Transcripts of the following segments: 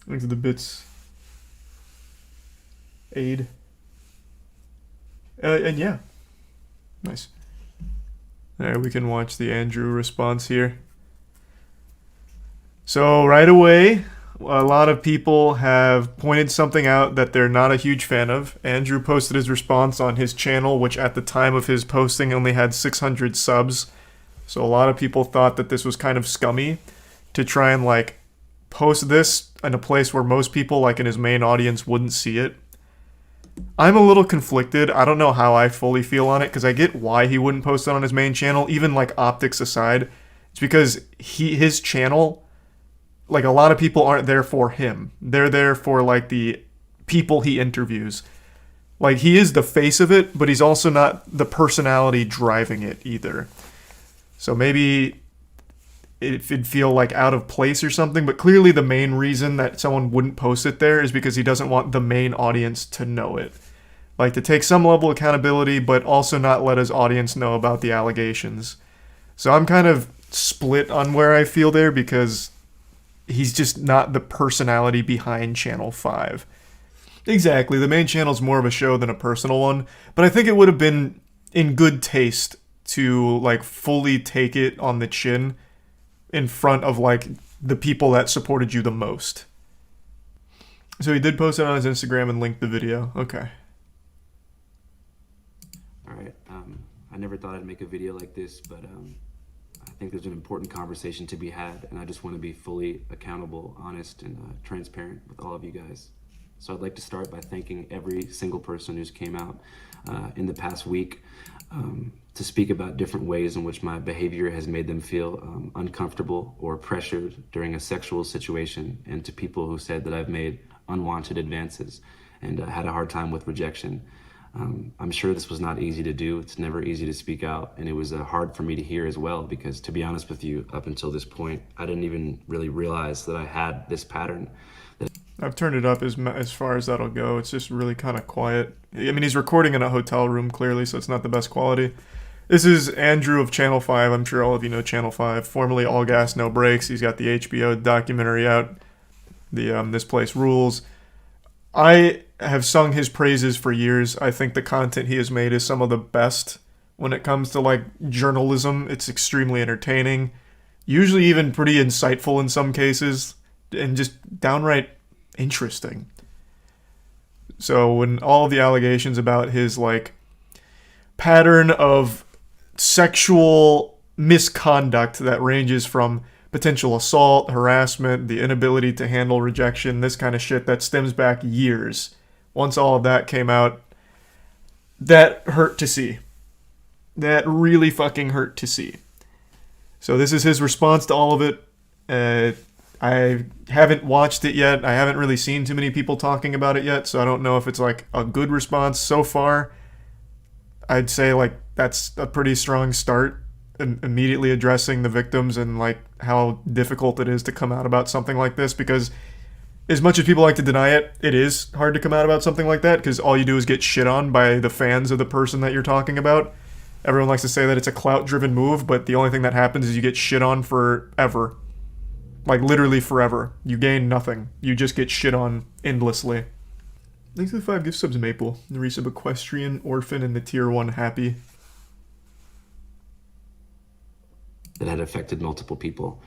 Link to the bits aid. And yeah, nice. Alright, we can watch the Andrew response here. So right away, a lot of people have pointed something out that they're not a huge fan of. Andrew posted his response on his channel, which at the time of his posting only had 600 subs. So a lot of people thought that this was kind of scummy to try and like post this in a place where most people, like in his main audience, wouldn't see it. I'm a little conflicted. I don't know how I fully feel on it because I get why he wouldn't post it on his main channel, even like optics aside. It's because his channel, like a lot of people aren't there for him. They're there for like the people he interviews. Like he is the face of it, but he's also not the personality driving it either. So maybe it'd feel like out of place or something, but clearly the main reason that someone wouldn't post it there is because he doesn't want the main audience to know it. Like to take some level of accountability, but also not let his audience know about the allegations. So I'm kind of split on where I feel there because he's just not the personality behind Channel 5. Exactly, the main channel's more of a show than a personal one, but I think it would have been in good taste to like fully take it on the chin in front of like the people that supported you the most. So he did post it on his Instagram and linked the video. Okay. All right. I never thought I'd make a video like this, but I think there's an important conversation to be had, and I just want to be fully accountable, honest, and transparent with all of you guys. So I'd like to start by thanking every single person who's came out in the past week to speak about different ways in which my behavior has made them feel uncomfortable or pressured during a sexual situation, and to people who said that I've made unwanted advances and had a hard time with rejection. I'm sure this was not easy to do. It's never easy to speak out, and it was hard for me to hear as well, because to be honest with you, up until this point, I didn't even really realize that I had this pattern. I've turned it up as far as that'll go. It's just really kind of quiet. I mean, he's recording in a hotel room, clearly, so it's not the best quality. This is Andrew of Channel 5. I'm sure all of you know Channel 5. Formerly All Gas, No Breaks. He's got the HBO documentary out, the This Place Rules. I have sung his praises for years. I think the content he has made is some of the best when it comes to like journalism. It's extremely entertaining, usually even pretty insightful in some cases, and just downright interesting. So when all of the allegations about his like pattern of sexual misconduct that ranges from potential assault, harassment, the inability to handle rejection, this kind of shit that stems back years. Once all of that came out, that hurt to see. That really fucking hurt to see. So this is his response to all of it. I haven't watched it yet. I haven't really seen too many people talking about it yet, so I don't know if it's like a good response so far. I'd say like that's a pretty strong start, immediately addressing the victims and like how difficult it is to come out about something like this, because as much as people like to deny it, it is hard to come out about something like that because all you do is get shit on by the fans of the person that you're talking about. Everyone likes to say that it's a clout-driven move, but the only thing that happens is you get shit on forever. Like literally forever. You gain nothing. You just get shit on endlessly. Thanks to the 5 gift subs, Maple. The resub Equestrian, Orphan, and the Tier 1 Happy. That had affected multiple people.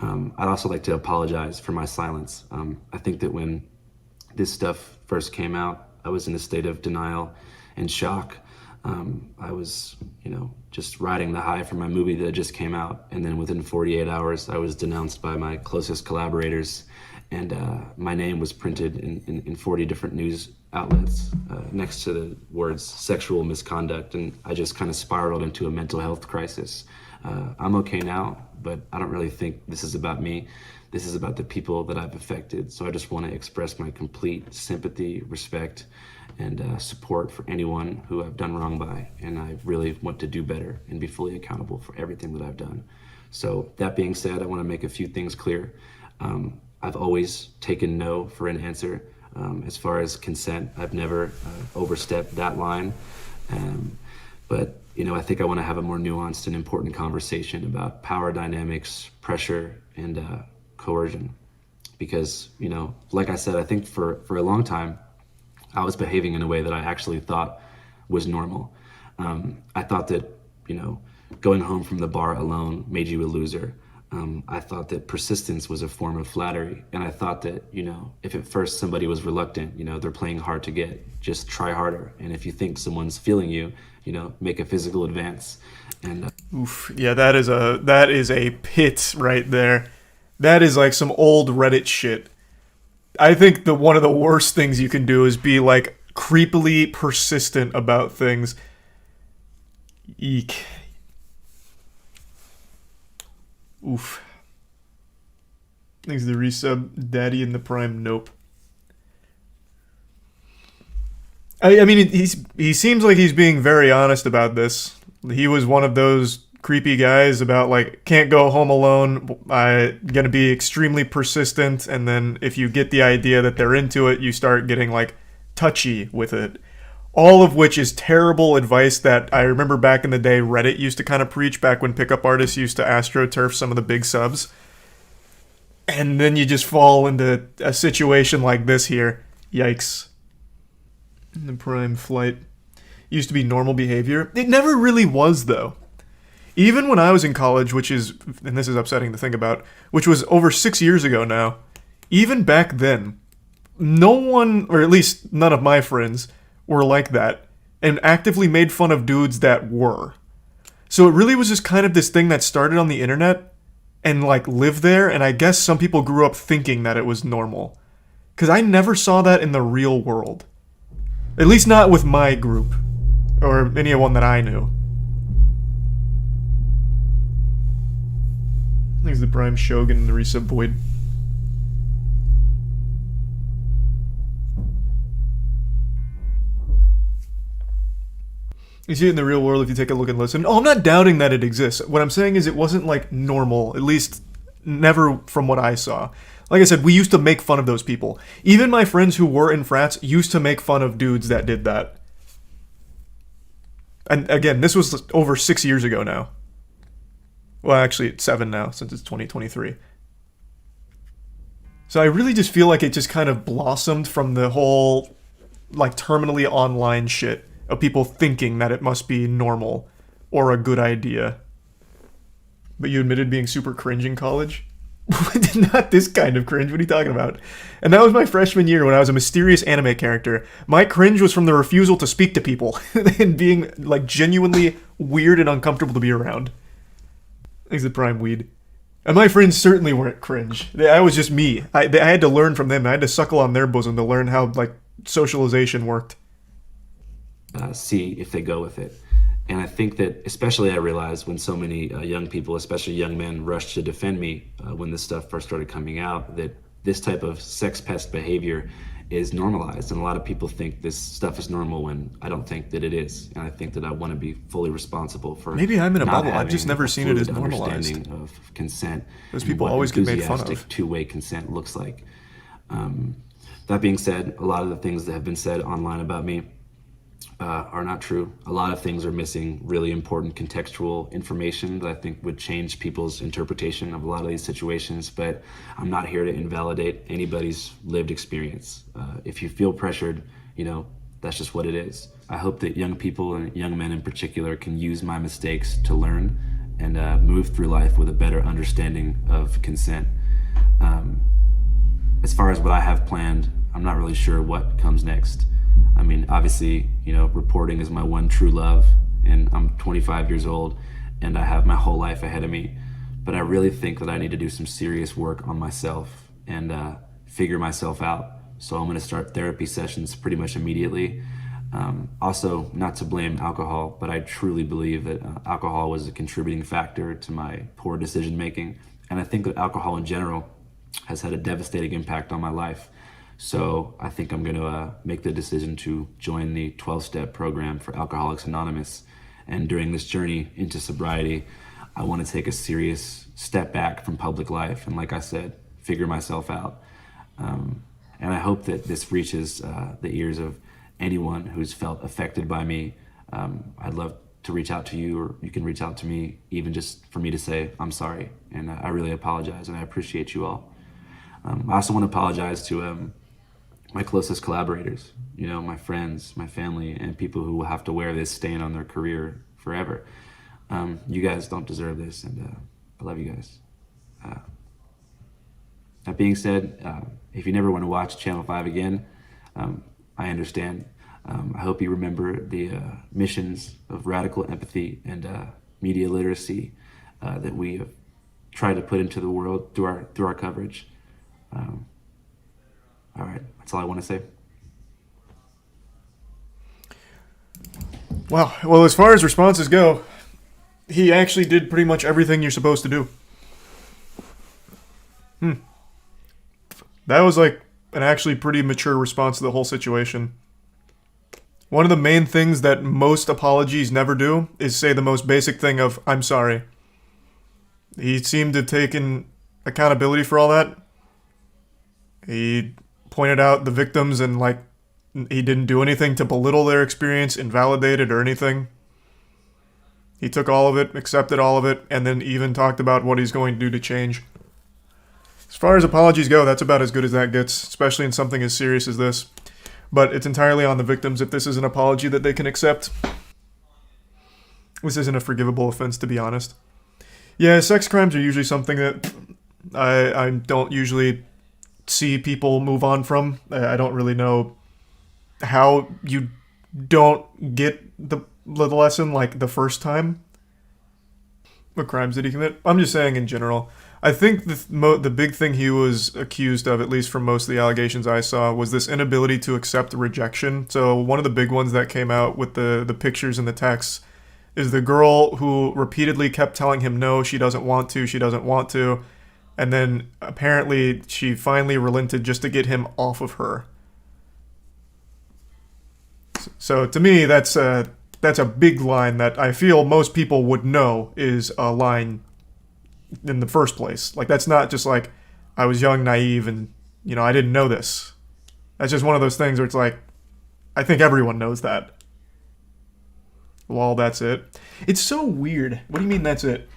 I'd also like to apologize for my silence. I think that when this stuff first came out, I was in a state of denial and shock. I was, just riding the high from my movie that just came out, and then within 48 hours, I was denounced by my closest collaborators, and my name was printed in 40 different news outlets next to the words sexual misconduct, and I just kind of spiraled into a mental health crisis. I'm okay now, but I don't really think this is about me. This is about the people that I've affected. So I just want to express my complete sympathy, respect, and support for anyone who I've done wrong by. And I really want to do better and be fully accountable for everything that I've done. So that being said, I want to make a few things clear. I've always taken no for an answer. As far as consent, I've never overstepped that line. But I think I want to have a more nuanced and important conversation about power dynamics, pressure, and coercion. because, like I said, I think for a long time, I was behaving in a way that I actually thought was normal. I thought that, going home from the bar alone made you a loser. I thought that persistence was a form of flattery. And I thought that, if at first somebody was reluctant, they're playing hard to get, just try harder. And if you think someone's feeling you, make a physical advance. And Oof. Yeah, that is a pit right there. That is like some old Reddit shit. I think one of the worst things you can do is be like creepily persistent about things. Eek. Oof. Thanks to the resub. Daddy in the Prime. Nope. I mean, he seems like he's being very honest about this. He was one of those creepy guys about like, can't go home alone. I'm gonna be extremely persistent, and then if you get the idea that they're into it, you start getting like touchy with it. All of which is terrible advice that I remember back in the day Reddit used to kind of preach, back when pickup artists used to astroturf some of the big subs. And then you just fall into a situation like this here. Yikes. The Prime flight used to be normal behavior. It never really was, though. Even when I was in college, which is, and this is upsetting to think about, which was over 6 years ago now, even back then, no one, or at least none of my friends, were like that, and actively made fun of dudes that were. So it really was just kind of this thing that started on the internet and like lived there, and I guess some people grew up thinking that it was normal. Because I never saw that in the real world. At least not with my group, or anyone that I knew. Thanks to the Prime Shogun and the resub Boyd. You see it in the real world if you take a look and listen. Oh, I'm not doubting that it exists. What I'm saying is it wasn't like normal, at least never from what I saw. Like I said, we used to make fun of those people. Even my friends who were in frats used to make fun of dudes that did that. And again, this was over 6 years ago now. Well, actually, it's 7 now, since it's 2023. So I really just feel like it just kind of blossomed from the whole, like, terminally online shit of people thinking that it must be normal or a good idea. But you admitted being super cringe in college? Not this kind of cringe, what are you talking about? And that was my freshman year when I was a mysterious anime character. My cringe was from the refusal to speak to people and being, like, genuinely weird and uncomfortable to be around. Thanks to Prime Weed. And my friends certainly weren't cringe. I was just me. I had to learn from them. I had to suckle on their bosom to learn how, like, socialization worked. See if they go with it. And I think that, especially I realized when so many young people, especially young men, rushed to defend me when this stuff first started coming out, that this type of sex pest behavior is normalized. And a lot of people think this stuff is normal when I don't think that it is. And I think that I want to be fully responsible for maybe I'm in a not bubble. I've just never seen it as fluid normalized. understanding of consent. Those and people what always get made fun of. enthusiastic two-way consent looks like. That being said, a lot of the things that have been said online about me are not true. A lot of things are missing really important contextual information that I think would change people's interpretation of a lot of these situations, but I'm not here to invalidate anybody's lived experience. If you feel pressured, that's just what it is. I hope that young people and young men in particular can use my mistakes to learn and move through life with a better understanding of consent. As far as what I have planned, I'm not really sure what comes next. I mean, obviously, reporting is my one true love, and I'm 25 years old, and I have my whole life ahead of me. But I really think that I need to do some serious work on myself and figure myself out. So I'm going to start therapy sessions pretty much immediately. Also, not to blame alcohol, but I truly believe that alcohol was a contributing factor to my poor decision making. And I think that alcohol in general has had a devastating impact on my life. So I think I'm going to make the decision to join the 12-step program for Alcoholics Anonymous. And during this journey into sobriety, I want to take a serious step back from public life. And like I said, figure myself out. And I hope that this reaches the ears of anyone who's felt affected by me. I'd love to reach out to you, or you can reach out to me, even just for me to say, I'm sorry. And I really apologize, and I appreciate you all. I also want to apologize to my closest collaborators, my friends, my family, and people who will have to wear this stain on their career forever. You guys don't deserve this, and I love you guys. That being said, if you never want to watch Channel 5 again, I understand. I hope you remember the missions of radical empathy and media literacy that we have tried to put into the world through our coverage. All right, that's all I want to say. Wow. Well, as far as responses go, he actually did pretty much everything you're supposed to do. That was like an actually pretty mature response to the whole situation. One of the main things that most apologies never do is say the most basic thing of, I'm sorry. He seemed to have taken accountability for all that. He pointed out the victims and like he didn't do anything to belittle their experience, invalidate it or anything. He took all of it, accepted all of it, and then even talked about what he's going to do to change. As far as apologies go, that's about as good as that gets, especially in something as serious as this. But it's entirely on the victims if this is an apology that they can accept. This isn't a forgivable offense, to be honest. Yeah, sex crimes are usually something that I don't usually see people move on from. I don't really know how you don't get the lesson like the first time. What crimes did he commit? I'm just saying in general. I think the big thing he was accused of, at least from most of the allegations I saw, was this inability to accept rejection. So one of the big ones that came out with the pictures and the texts is the girl who repeatedly kept telling him no, she doesn't want to. And then apparently she finally relented just to get him off of her. So to me, that's a big line that I feel most people would know is a line in the first place. Like, that's not just like, I was young, naive, and, I didn't know this. That's just one of those things where it's like, I think everyone knows that. Well, that's it. It's so weird. What do you mean that's it?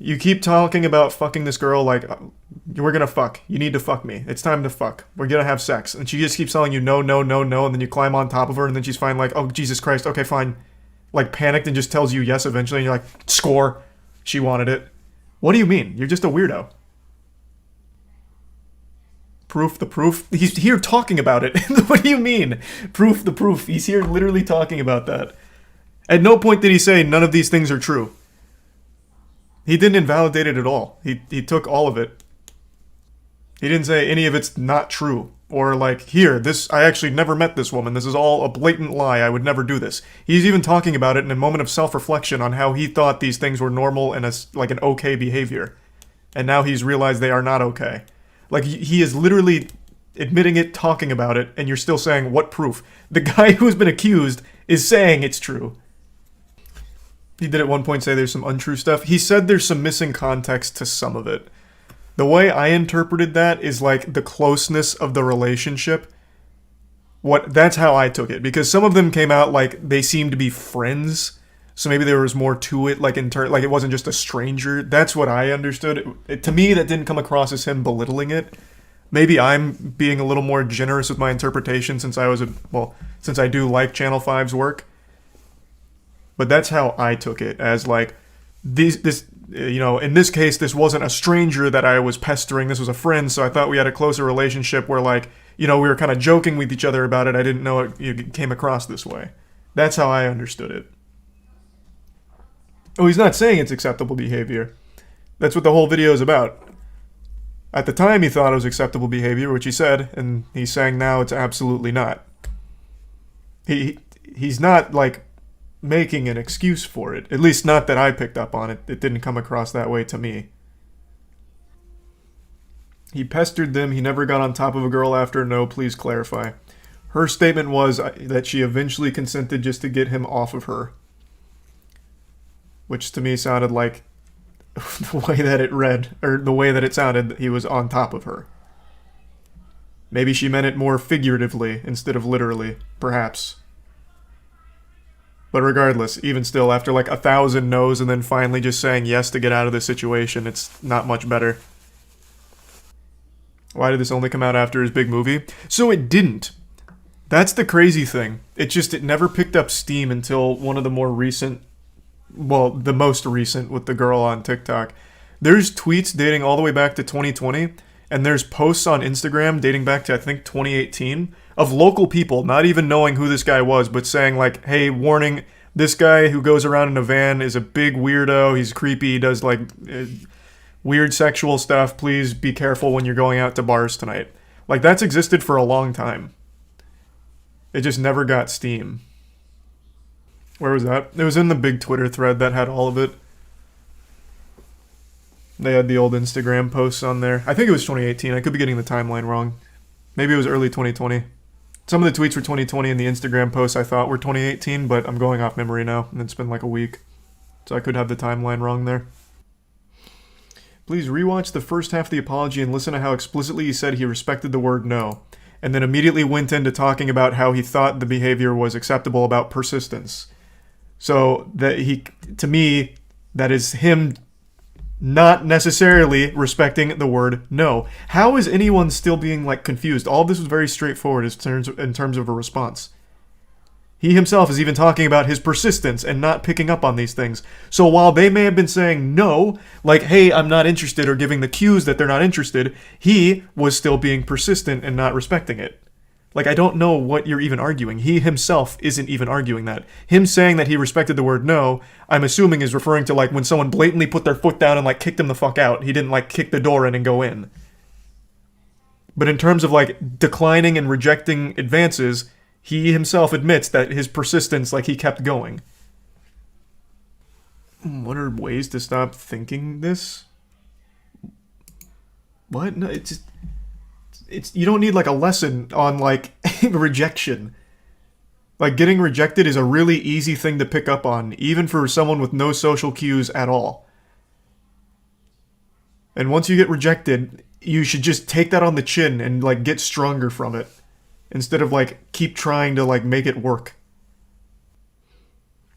You keep talking about fucking this girl like, we're gonna fuck. You need to fuck me. It's time to fuck. We're gonna have sex. And she just keeps telling you no, and then you climb on top of her, and then she's finally like, oh, Jesus Christ, okay, fine. Like, panicked and just tells you yes eventually, and you're like, score. She wanted it. What do you mean? You're just a weirdo. Proof the proof? He's here talking about it. What do you mean? Proof the proof. He's here literally talking about that. At no point did he say none of these things are true. He didn't invalidate it at all. He took all of it. He didn't say any of it's not true. Or like, here, I actually never met this woman. This is all a blatant lie. I would never do this. He's even talking about it in a moment of self-reflection on how he thought these things were normal and like an okay behavior. And now he's realized they are not okay. Like, he is literally admitting it, talking about it, and you're still saying, what proof? The guy who's been accused is saying it's true. He did at one point say there's some untrue stuff. He said there's some missing context to some of it. The way I interpreted that is like the closeness of the relationship. That's how I took it, because some of them came out like they seemed to be friends, so maybe there was more to it, like like it wasn't just a stranger. That's what I understood. To me, that didn't come across as him belittling it. Maybe I'm being a little more generous with my interpretation since I do like Channel 5's work. But that's how I took it, as like in this case, this wasn't a stranger that I was pestering. This was a friend, so I thought we had a closer relationship where, like, we were kind of joking with each other about it. I didn't know it came across this way. That's how I understood it. Oh, he's not saying it's acceptable behavior. That's what the whole video is about. At the time, he thought it was acceptable behavior, which he said, and he's saying now it's absolutely not. He's not, like, making an excuse for it. At least not that I picked up on it. It didn't come across that way to me. He pestered them. He never got on top of a girl after. No, please clarify. Her statement was that she eventually consented just to get him off of her. Which to me sounded like the way that it read, or the way that it sounded, he was on top of her. Maybe she meant it more figuratively instead of literally, perhaps. But regardless, even still, after like 1,000 no's and then finally just saying yes to get out of this situation, it's not much better. Why did this only come out after his big movie? So it didn't. That's the crazy thing. It never picked up steam until one of the more recent, well, the most recent with the girl on TikTok. There's tweets dating all the way back to 2020, and there's posts on Instagram dating back to, I think, 2018 of local people not even knowing who this guy was, but saying like, hey, warning, this guy who goes around in a van is a big weirdo, he's creepy, he does like weird sexual stuff, please be careful when you're going out to bars tonight. Like, that's existed for a long time. It just never got steam. Where was that? It was in the big Twitter thread that had all of it. They had the old Instagram posts on there. I think it was 2018. I could be getting the timeline wrong. Maybe it was early 2020. Some of the tweets were 2020 and the Instagram posts I thought were 2018, but I'm going off memory now, and it's been like a week. So I could have the timeline wrong there. Please rewatch the first half of the apology and listen to how explicitly he said he respected the word no, and then immediately went into talking about how he thought the behavior was acceptable about persistence. So that to me, that is him not necessarily respecting the word no. How is anyone still being like confused? All of this was very straightforward in terms of a response. He himself is even talking about his persistence and not picking up on these things. So while they may have been saying no, like, hey, I'm not interested, or giving the cues that they're not interested, he was still being persistent and not respecting it. Like, I don't know what you're even arguing. He himself isn't even arguing that. Him saying that he respected the word no, I'm assuming is referring to like when someone blatantly put their foot down and like kicked him the fuck out. He didn't like kick the door in and go in. But in terms of like declining and rejecting advances, he himself admits that his persistence, like he kept going. What are ways to stop thinking this? What? No, it's you don't need like a lesson on like rejection. Like, getting rejected is a really easy thing to pick up on, even for someone with no social cues at all. And once you get rejected, you should just take that on the chin and like get stronger from it, instead of like keep trying to like make it work.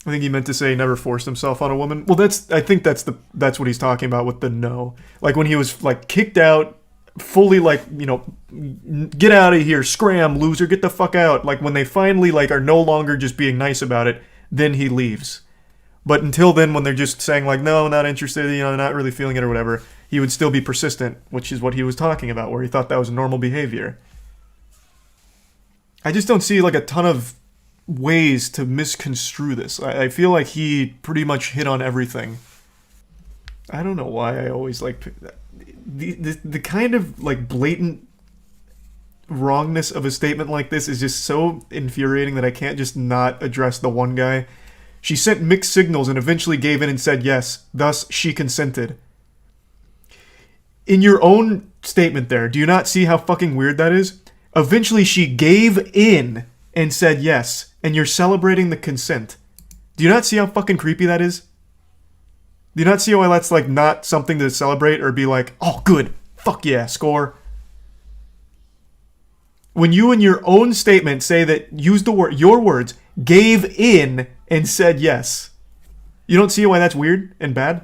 I think he meant to say never forced himself on a woman. Well, I think that's what he's talking about with the no. Like when he was like kicked out, fully like, you know, get out of here, scram, loser, get the fuck out. Like when they finally like are no longer just being nice about it, then he leaves. But until then, when they're just saying like, no, not interested, you know, not really feeling it or whatever, he would still be persistent, which is what he was talking about, where he thought that was normal behavior. I just don't see like a ton of ways to misconstrue this. I feel like he pretty much hit on everything. I don't know why I always like the kind of like blatant wrongness of a statement like this is just so infuriating that I can't just not address the one guy. She sent mixed signals and eventually gave in and said yes, thus she consented. In your own statement there, do you not see how fucking weird that is? Eventually she gave in and said yes, and you're celebrating the consent. Do you not see how fucking creepy that is? Do you not see why that's like not something to celebrate or be like, oh good, fuck yeah, score? When you in your own statement say that, use the word, your words, gave in and said yes. You don't see why that's weird and bad?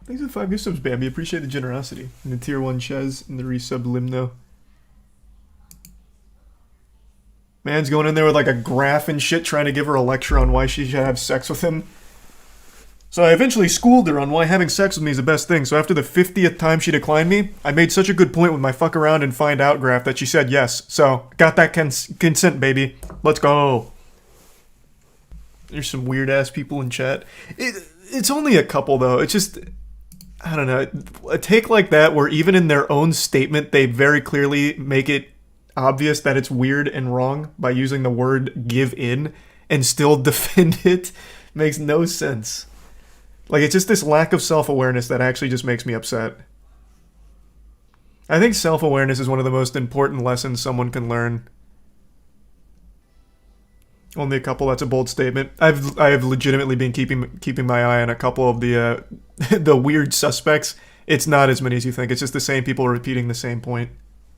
Thanks for the 5 gift subs, Bambi. Appreciate the generosity. And the tier 1 Chez and the resub Limno. Man's going in there with like a graph and shit trying to give her a lecture on why she should have sex with him. So I eventually schooled her on why having sex with me is the best thing. So after the 50th time she declined me, I made such a good point with my fuck around and find out graph that she said yes. So got that consent, baby. Let's go. There's some weird ass people in chat. It's only a couple though. It's just, I don't know. A take like that where even in their own statement they very clearly make it obvious that it's weird and wrong by using the word give in and still defend it makes no sense. Like, it's just this lack of self-awareness that actually just makes me upset. I think self-awareness is one of the most important lessons someone can learn. Only a couple, that's a bold statement. I have legitimately been keeping my eye on a couple of the the weird suspects. It's not as many as you think. It's just the same people repeating the same point.